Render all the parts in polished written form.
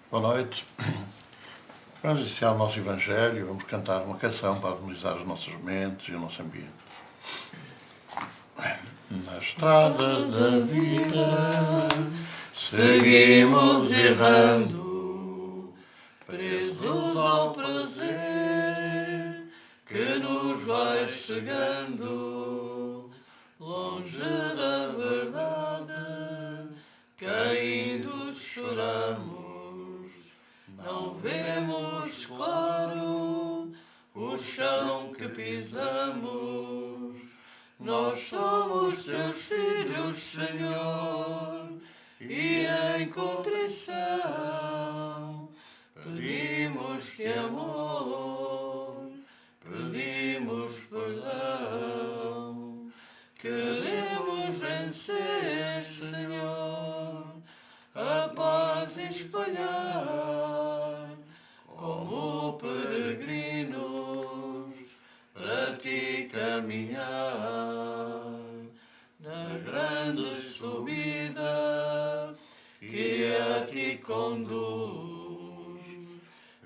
Boa noite. Vamos iniciar o nosso Evangelho, vamos cantar uma canção para harmonizar as nossas mentes e o nosso ambiente. Na estrada da vida seguimos errando, presos ao prazer que nos vai chegando, longe da verdade, caindo choramos, não vemos claro o chão que pisamos. Nós somos teus filhos, Senhor, e em contrição pedimos-te amor, pedimos perdão. Queremos vencer, Senhor, a paz espalhar, como peregrinos para ti caminhar. Na grande subida que a ti conduz,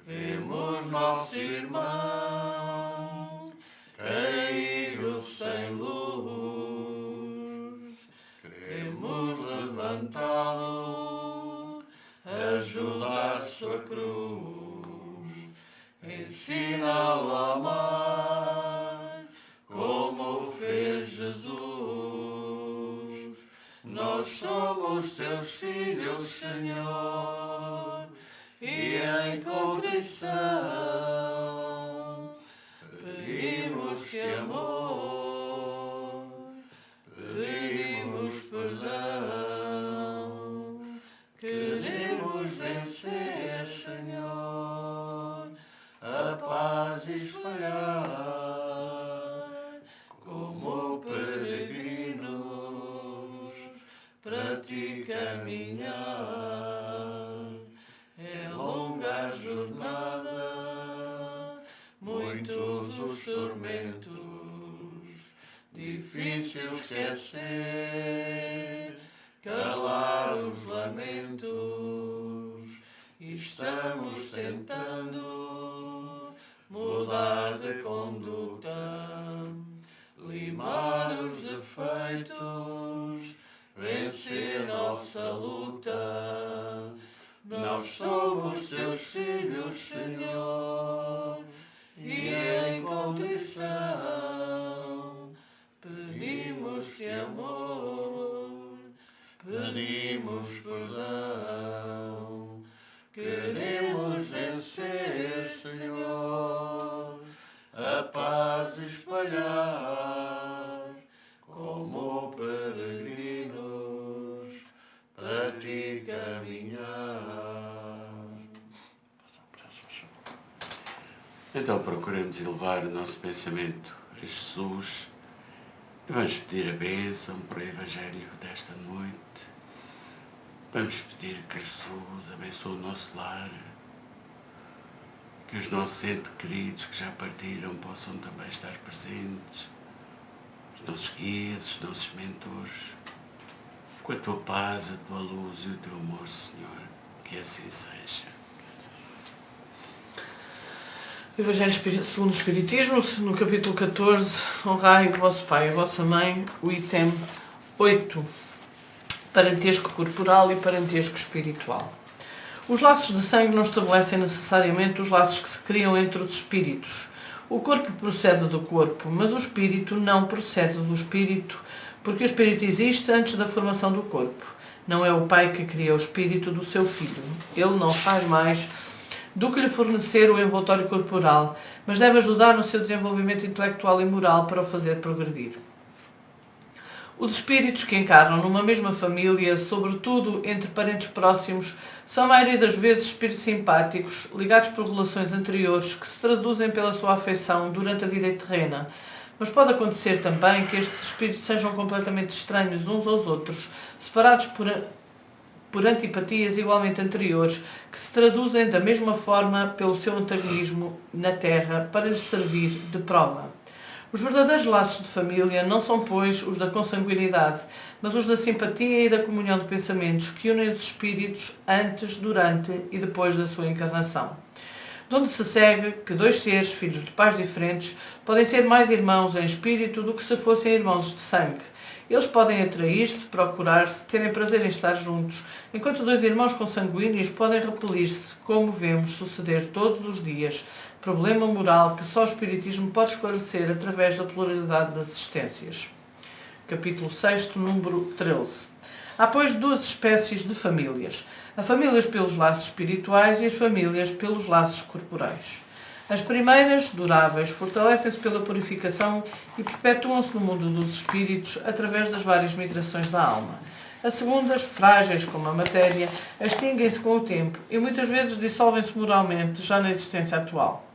vemos nosso irmão caído sem luz. Queremos levantá-lo, ajudar sua cruz, ensiná-lo a amar como fez Jesus. Nós somos teus filhos, Senhor, e em contrição pedimos-te amor, pedimos perdão. Queremos vencer, Senhor, a paz espalhar, como peregrinos para ti caminhar. É longa a jornada, muitos os tormentos, difícil esquecer, calar os lamentos. Estamos tentando mudar de conduta, limar os defeitos, vencer nossa luta. Nós somos teus filhos, Senhor, e em contrição pedimos-te amor, pedimos perdão. Queremos vencer, Senhor, a paz espalhar, como peregrinos para ti caminhar. Então procuremos elevar o nosso pensamento a Jesus e vamos pedir a bênção para o Evangelho desta noite. Vamos pedir que Jesus abençoe o nosso lar, que os nossos entes queridos que já partiram possam também estar presentes, os nossos guias, os nossos mentores, com a tua paz, a tua luz e o teu amor, Senhor, que assim seja. Evangelho segundo o Espiritismo, no capítulo 14, honrai o vosso pai e a vossa mãe, o item 8, parentesco corporal e parentesco espiritual. Os laços de sangue não estabelecem necessariamente os laços que se criam entre os espíritos. O corpo procede do corpo, mas o espírito não procede do espírito, porque o espírito existe antes da formação do corpo. Não é o pai que cria o espírito do seu filho. Ele não faz mais do que lhe fornecer o envoltório corporal, mas deve ajudar no seu desenvolvimento intelectual e moral para o fazer progredir. Os espíritos que encarnam numa mesma família, sobretudo entre parentes próximos, são a maioria das vezes espíritos simpáticos, ligados por relações anteriores, que se traduzem pela sua afeição durante a vida terrena. Mas pode acontecer também que estes espíritos sejam completamente estranhos uns aos outros, separados por antipatias igualmente anteriores, que se traduzem da mesma forma pelo seu antagonismo na Terra para lhes servir de prova. Os verdadeiros laços de família não são, pois, os da consanguinidade, mas os da simpatia e da comunhão de pensamentos que unem os espíritos antes, durante e depois da sua encarnação. De onde se segue que dois seres, filhos de pais diferentes, podem ser mais irmãos em espírito do que se fossem irmãos de sangue. Eles podem atrair-se, procurar-se, terem prazer em estar juntos, enquanto dois irmãos consanguíneos podem repelir-se, como vemos suceder todos os dias, problema moral que só o Espiritismo pode esclarecer através da pluralidade das existências. Capítulo 6, número 13. Há, pois, duas espécies de famílias: as famílias pelos laços espirituais e as famílias pelos laços corporais. As primeiras, duráveis, fortalecem-se pela purificação e perpetuam-se no mundo dos espíritos através das várias migrações da alma. As segundas, frágeis como a matéria, extinguem-se com o tempo e muitas vezes dissolvem-se moralmente já na existência atual.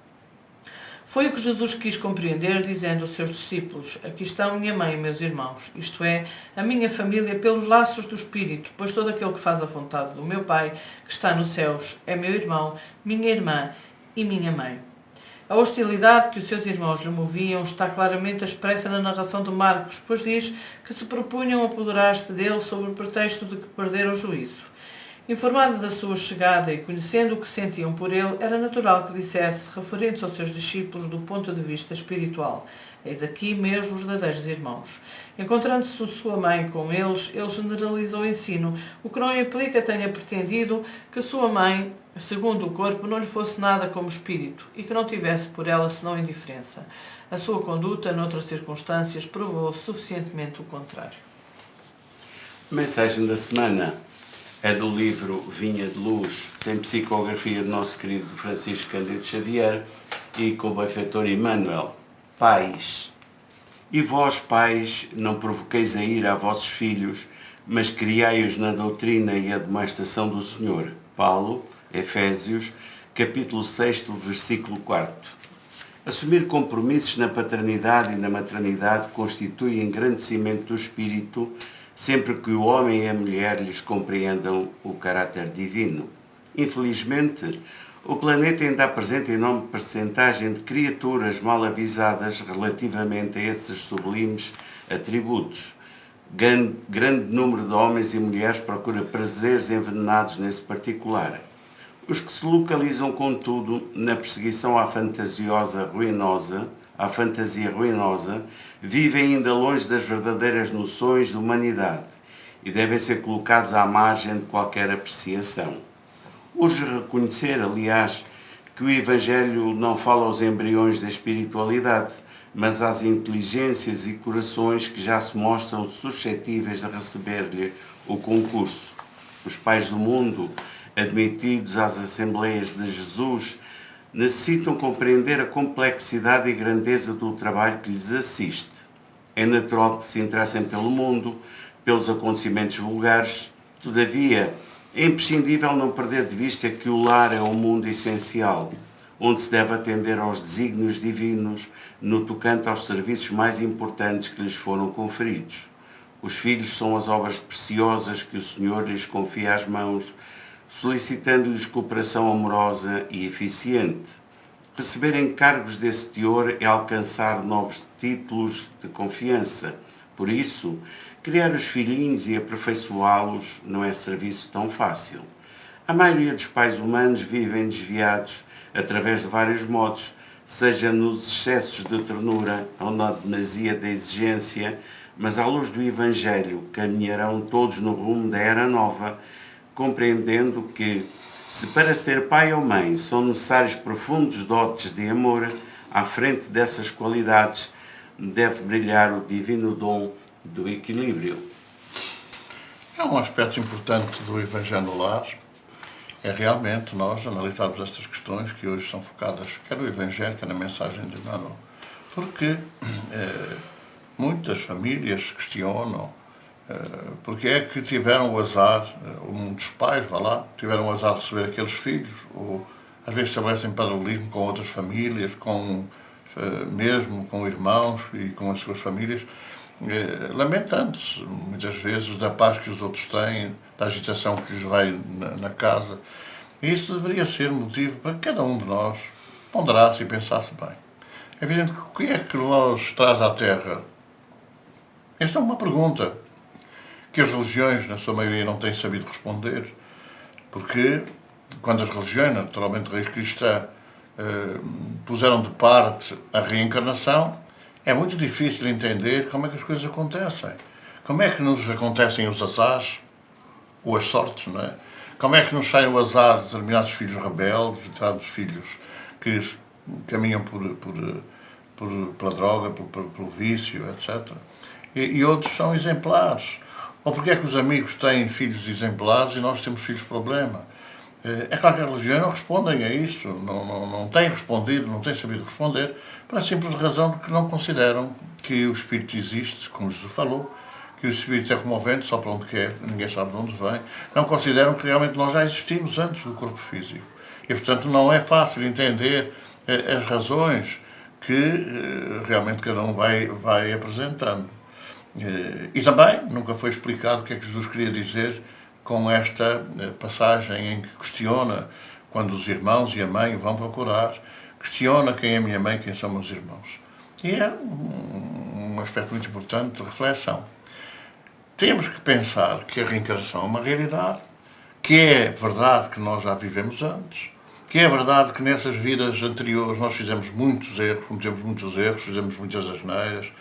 Foi o que Jesus quis compreender, dizendo aos seus discípulos: aqui estão minha mãe e meus irmãos, isto é, a minha família pelos laços do Espírito, pois todo aquele que faz a vontade do meu Pai, que está nos céus, é meu irmão, minha irmã e minha mãe. A hostilidade que os seus irmãos lhe moviam está claramente expressa na narração de Marcos, pois diz que se propunham apoderar-se dele sob o pretexto de que perderam o juízo. Informado da sua chegada e conhecendo o que sentiam por ele, era natural que dissesse, referente aos seus discípulos do ponto de vista espiritual: eis aqui meus verdadeiros irmãos. Encontrando-se sua mãe com eles, ele generalizou o ensino, o que não implica tenha pretendido que sua mãe, segundo o corpo, não lhe fosse nada como espírito e que não tivesse por ela senão indiferença. A sua conduta, noutras circunstâncias, provou suficientemente o contrário. A mensagem da semana é do livro Vinha de Luz, tem psicografia do nosso querido Francisco Cândido Xavier e com o benfeitor Emmanuel. Pais. E vós, pais, não provoqueis a ira a vossos filhos, mas criai-os na doutrina e admoestação do Senhor. Paulo, Efésios, capítulo 6, versículo 4. Assumir compromissos na paternidade e na maternidade constitui engrandecimento do espírito, sempre que o homem e a mulher lhes compreendam o caráter divino. Infelizmente, o planeta ainda apresenta enorme percentagem de criaturas mal avisadas relativamente a esses sublimes atributos. Grande número de homens e mulheres procura prazeres envenenados nesse particular. Os que se localizam, contudo, na perseguição à fantasia ruinosa, vivem ainda longe das verdadeiras noções de humanidade e devem ser colocados à margem de qualquer apreciação. Urge reconhecer, aliás, que o Evangelho não fala aos embriões da espiritualidade, mas às inteligências e corações que já se mostram suscetíveis de receber-lhe o concurso. Os pais do mundo, admitidos às Assembleias de Jesus, necessitam compreender a complexidade e grandeza do trabalho que lhes assiste. É natural que se interessem pelo mundo, pelos acontecimentos vulgares. Todavia, é imprescindível não perder de vista que o lar é um mundo essencial, onde se deve atender aos desígnios divinos no tocante aos serviços mais importantes que lhes foram conferidos. Os filhos são as obras preciosas que o Senhor lhes confia às mãos, solicitando-lhes cooperação amorosa e eficiente. Receber encargos desse teor é alcançar novos títulos de confiança. Por isso, criar os filhinhos e aperfeiçoá-los não é serviço tão fácil. A maioria dos pais humanos vivem desviados através de vários modos, seja nos excessos de ternura ou na demasia da exigência, mas à luz do Evangelho caminharão todos no rumo da Era Nova, compreendendo que, se para ser pai ou mãe são necessários profundos dotes de amor, à frente dessas qualidades deve brilhar o divino dom do equilíbrio. É um aspecto importante do Evangelho no Lar, é realmente nós analisarmos estas questões que hoje são focadas quer no Evangelho, quer na mensagem de Emmanuel, porque muitas famílias questionam porque é que tiveram o azar, muitos pais, tiveram o azar de receber aqueles filhos, ou às vezes estabelecem paralelismo com outras famílias, mesmo com irmãos e com as suas famílias, lamentando-se muitas vezes da paz que os outros têm, da agitação que lhes vai na casa. E isso deveria ser motivo para que cada um de nós ponderasse e pensasse bem. É evidente que o que é que nos traz à Terra? Esta é uma pergunta que as religiões, na sua maioria, não têm sabido responder, porque quando as religiões, naturalmente a raiz cristã, puseram de parte a reencarnação, é muito difícil entender como é que as coisas acontecem. Como é que nos acontecem os azares, ou as sortes, não é? Como é que nos sai o azar de determinados filhos rebeldes, determinados filhos que caminham pela droga, pelo vício, etc. E outros são exemplares. Ou porque é que os amigos têm filhos exemplares e nós temos filhos problema? É claro que as religiões não respondem a isso, não têm respondido, não têm sabido responder, pela simples razão de que não consideram que o Espírito existe, como Jesus falou, que o Espírito é como o vento, só para onde quer, ninguém sabe de onde vem. Não consideram que realmente nós já existimos antes do corpo físico. E, portanto, não é fácil entender as razões que realmente cada um vai apresentando. E também nunca foi explicado o que é que Jesus queria dizer com esta passagem em que questiona, quando os irmãos e a mãe o vão procurar, questiona quem é minha mãe, quem são meus irmãos. E é um aspecto muito importante de reflexão. Temos que pensar que a reencarnação é uma realidade, que é verdade que nós já vivemos antes, que é verdade que nessas vidas anteriores nós fizemos muitos erros, cometemos muitos erros, fizemos muitas asneiras,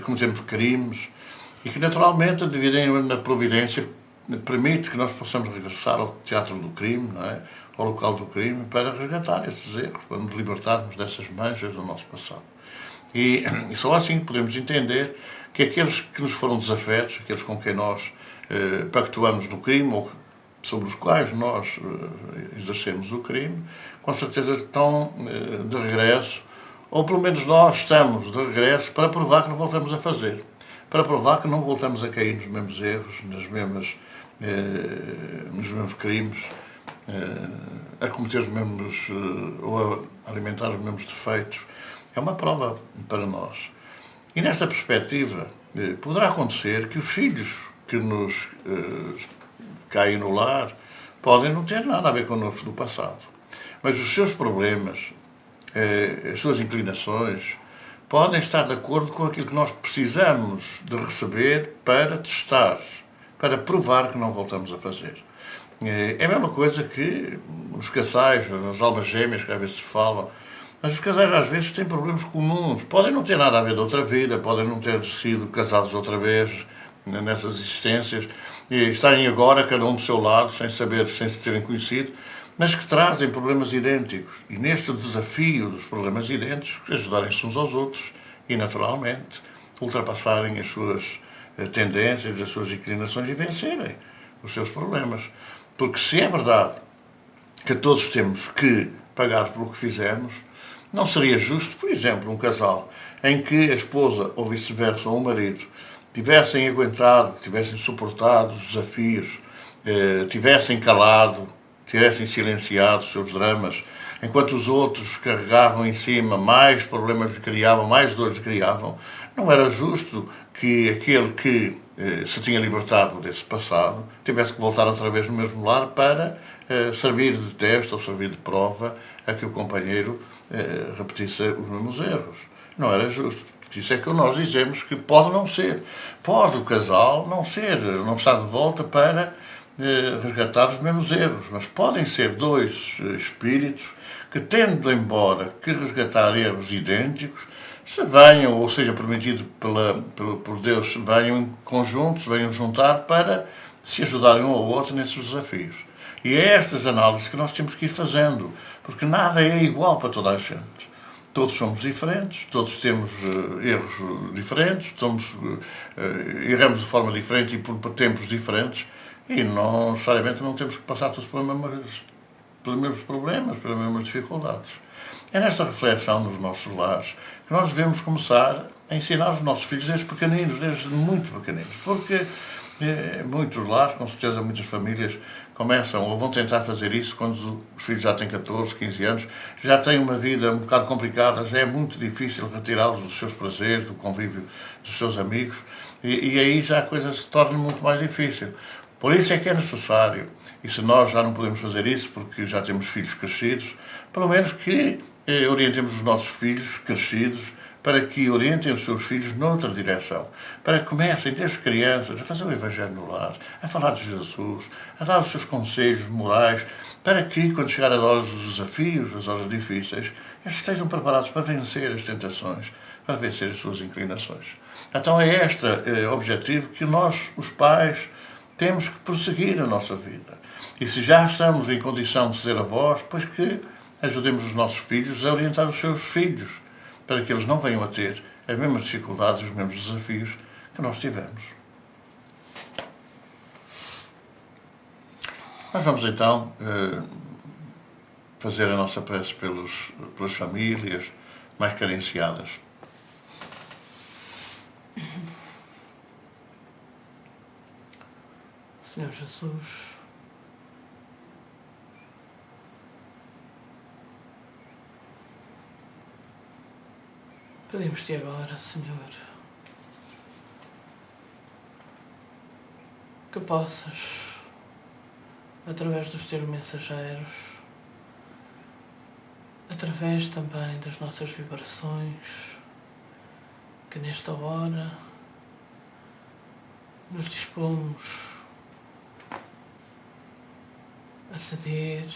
cometemos crimes, e que naturalmente a dividem na providência permite que nós possamos regressar ao teatro do crime, não é? Ao local do crime, para resgatar esses erros, para nos libertarmos dessas manchas do nosso passado. E só assim que podemos entender que aqueles que nos foram desafetos, aqueles com quem nós pactuamos no crime, ou sobre os quais nós exercemos o crime, com certeza estão de regresso, ou pelo menos nós estamos de regresso para provar que não voltamos a fazer, para provar que não voltamos a cair nos mesmos erros, nos mesmos crimes, a cometer os mesmos, ou a alimentar os mesmos defeitos. É uma prova para nós. E nesta perspectiva, poderá acontecer que os filhos que nos caem no lar podem não ter nada a ver connosco do passado. Mas os seus problemas, as suas inclinações, podem estar de acordo com aquilo que nós precisamos de receber para testar, para provar que não voltamos a fazer. É a mesma coisa que os casais, as almas gêmeas que às vezes se falam, mas os casais às vezes têm problemas comuns, podem não ter nada a ver de outra vida, podem não ter sido casados outra vez nessas existências, e estarem agora cada um do seu lado, sem saber, sem se terem conhecido, mas que trazem problemas idênticos. E neste desafio dos problemas idênticos, ajudarem-se uns aos outros e, naturalmente, ultrapassarem as suas tendências, as suas inclinações e vencerem os seus problemas. Porque se é verdade que todos temos que pagar pelo que fizemos, não seria justo, por exemplo, um casal em que a esposa, ou vice-versa, ou o marido, tivessem aguentado, tivessem suportado os desafios, tivessem calado, tivessem silenciado os seus dramas, enquanto os outros carregavam em cima mais problemas lhe criavam, mais dores lhe criavam. Não era justo que aquele que se tinha libertado desse passado tivesse que voltar outra vez no mesmo lar para servir de teste ou servir de prova a que o companheiro repetisse os mesmos erros. Não era justo. Isso é que nós dizemos que pode não ser. Pode o casal não estar de volta para resgatar os mesmos erros, mas podem ser dois espíritos que, tendo embora que resgatar erros idênticos, se venham, ou seja, permitido por Deus, venham em conjunto, se venham juntar para se ajudarem um ao outro nesses desafios. E é estas análises que nós temos que ir fazendo, porque nada é igual para toda a gente. Todos somos diferentes, todos temos erros diferentes, erramos de forma diferente e por tempos diferentes, e não necessariamente não temos que passar todos pelos mesmos problemas, pelas mesmas dificuldades. É nesta reflexão nos nossos lares que nós devemos começar a ensinar os nossos filhos desde pequeninos, desde muito pequeninos, porque muitos lares, com certeza muitas famílias, começam ou vão tentar fazer isso quando os filhos já têm 14, 15 anos, já têm uma vida um bocado complicada, já é muito difícil retirá-los dos seus prazeres, do convívio dos seus amigos, e aí já a coisa se torna muito mais difícil. Por isso é que é necessário, e se nós já não podemos fazer isso porque já temos filhos crescidos, pelo menos que orientemos os nossos filhos crescidos para que orientem os seus filhos noutra direção, para que comecem desde crianças a fazer o Evangelho no lar, a falar de Jesus, a dar os seus conselhos morais, para que, quando chegar a hora dos desafios, as horas difíceis, eles estejam preparados para vencer as tentações, para vencer as suas inclinações. Então é este objetivo que nós, os pais, temos que prosseguir a nossa vida. E se já estamos em condição de ser avós, pois que ajudemos os nossos filhos a orientar os seus filhos, para que eles não venham a ter as mesmas dificuldades, os mesmos desafios que nós tivemos. Nós vamos então fazer a nossa prece pelas famílias mais carenciadas. Senhor Jesus, pedimos-te agora, Senhor, que possas, através dos teus mensageiros, através também das nossas vibrações, que nesta hora nos dispomos a ceder,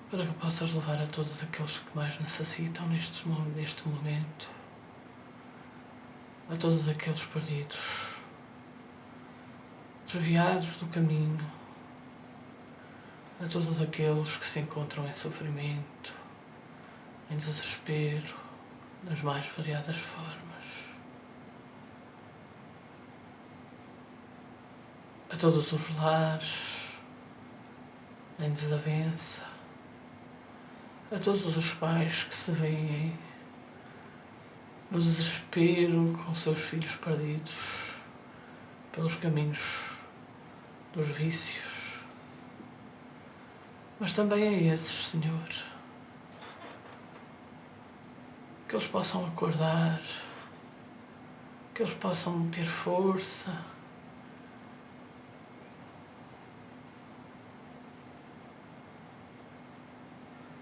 para que possas levar a todos aqueles que mais necessitam neste momento, a todos aqueles perdidos, desviados do caminho, a todos aqueles que se encontram em sofrimento, em desespero, nas mais variadas formas. A todos os lares em desavença, a todos os pais que se veem no desespero com seus filhos perdidos pelos caminhos dos vícios, mas também a esses, Senhor, que eles possam acordar, que eles possam ter força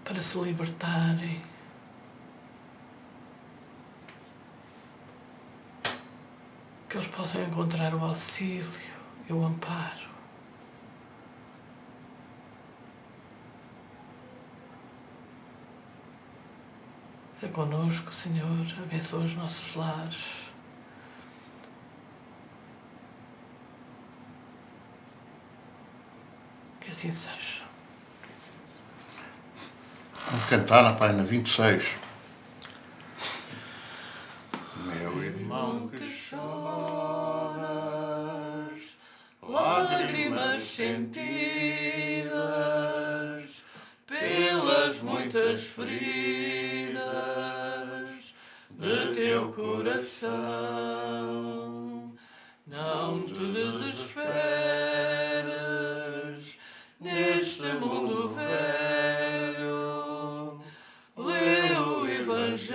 para se libertarem, que eles possam encontrar o auxílio e o amparo. Seja connosco, Senhor, abençoa os nossos lares. Que assim seja. Vamos cantar a página 26. Meu irmão que choras, lágrimas sentidas pelas muitas feridas de teu coração, não te desesperes neste mundo velho. Lê o Evangelho,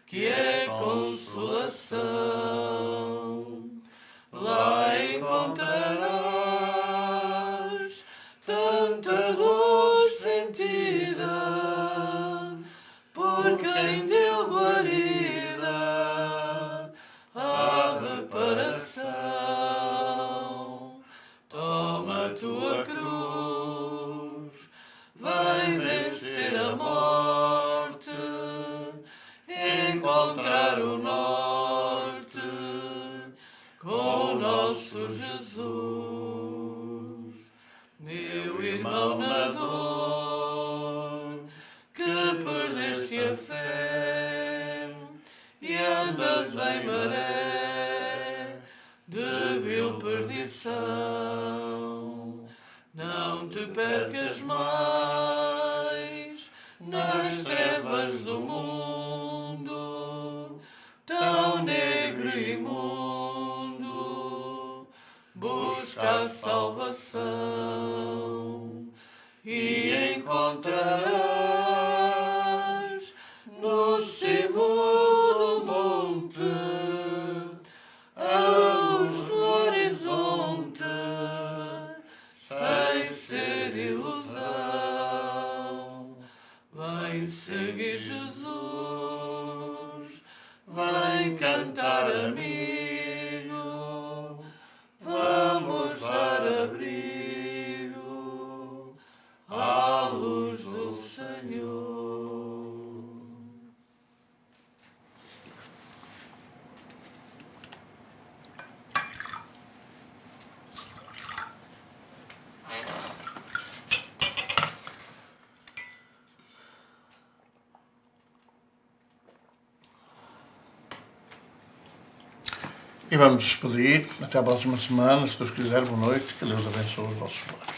que é consolação. Lá encontrarás tanta dor sentida por quem deu guarida à reparação. Toma a tua cruz, vai vencer a morte, encontrar o norte com o nosso Jesus. Meu irmão na dor, Vem seguir Jesus, vem cantar amigo, vamos dar abrigo à luz do Senhor. E vamos despedir. Até à próxima semana. Se Deus quiser, boa noite. Que Deus abençoe os vossos lares.